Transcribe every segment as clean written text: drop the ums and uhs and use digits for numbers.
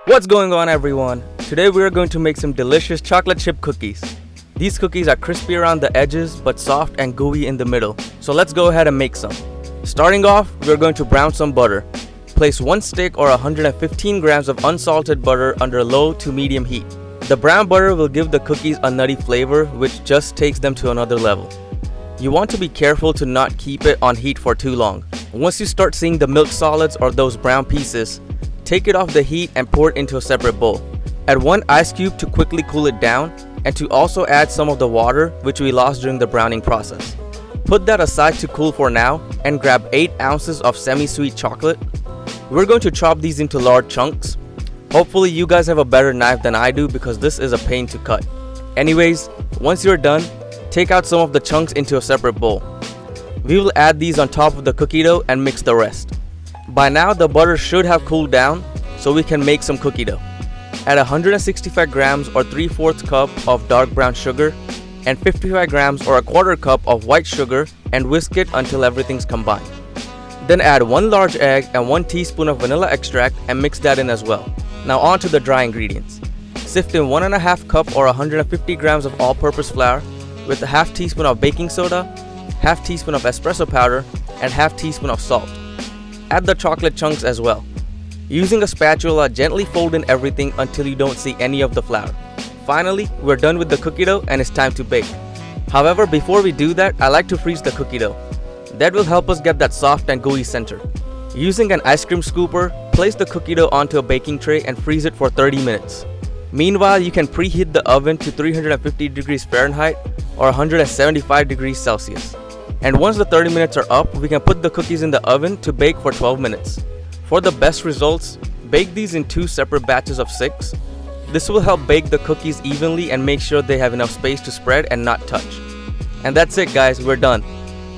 What's going on, everyone? Today we are going to make some delicious chocolate chip cookies. These cookies are crispy around the edges but soft and gooey in the middle. So let's go ahead and make some. Starting off, we are going to brown some butter. Place 1 stick or 115 grams of unsalted butter under low to medium heat. The brown butter will give the cookies a nutty flavor which just takes them to another level. You want to be careful to not keep it on heat for too long. Once you start seeing the milk solids or those brown pieces, take it off the heat and pour it into a separate bowl. Add 1 ice cube to quickly cool it down and to also add some of the water which we lost during the browning process. Put that aside to cool for now and grab 8 ounces of semi-sweet chocolate. We're going to chop these into large chunks. Hopefully you guys have a better knife than I do because this is a pain to cut. Anyways, once you're done, take out some of the chunks into a separate bowl. We will add these on top of the cookie dough and mix the rest. By now the butter should have cooled down so we can make some cookie dough. Add 165 grams or 3/4 cup of dark brown sugar and 55 grams or 1/4 cup of white sugar and whisk it until everything's combined. Then add 1 large egg and 1 teaspoon of vanilla extract and mix that in as well. Now on to the dry ingredients. Sift in 1.5 cup or 150 grams of all-purpose flour with a half teaspoon of baking soda, half teaspoon of espresso powder, and half teaspoon of salt. Add the chocolate chunks as well. Using a spatula, gently fold in everything until you don't see any of the flour. Finally, we're done with the cookie dough and it's time to bake. However, before we do that, I like to freeze the cookie dough. That will help us get that soft and gooey center. Using an ice cream scooper, place the cookie dough onto a baking tray and freeze it for 30 minutes. Meanwhile, you can preheat the oven to 350 degrees Fahrenheit or 175 degrees Celsius. And once the 30 minutes are up, we can put the cookies in the oven to bake for 12 minutes. For the best results, bake these in 2 separate batches of 6. This will help bake the cookies evenly and make sure they have enough space to spread and not touch. And that's it guys, we're done.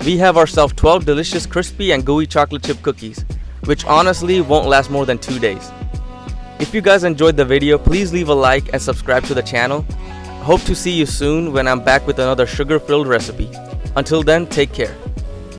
We have ourselves 12 delicious crispy and gooey chocolate chip cookies, which honestly won't last more than 2 days. If you guys enjoyed the video, please leave a like and subscribe to the channel. Hope to see you soon when I'm back with another sugar-filled recipe. Until then, take care.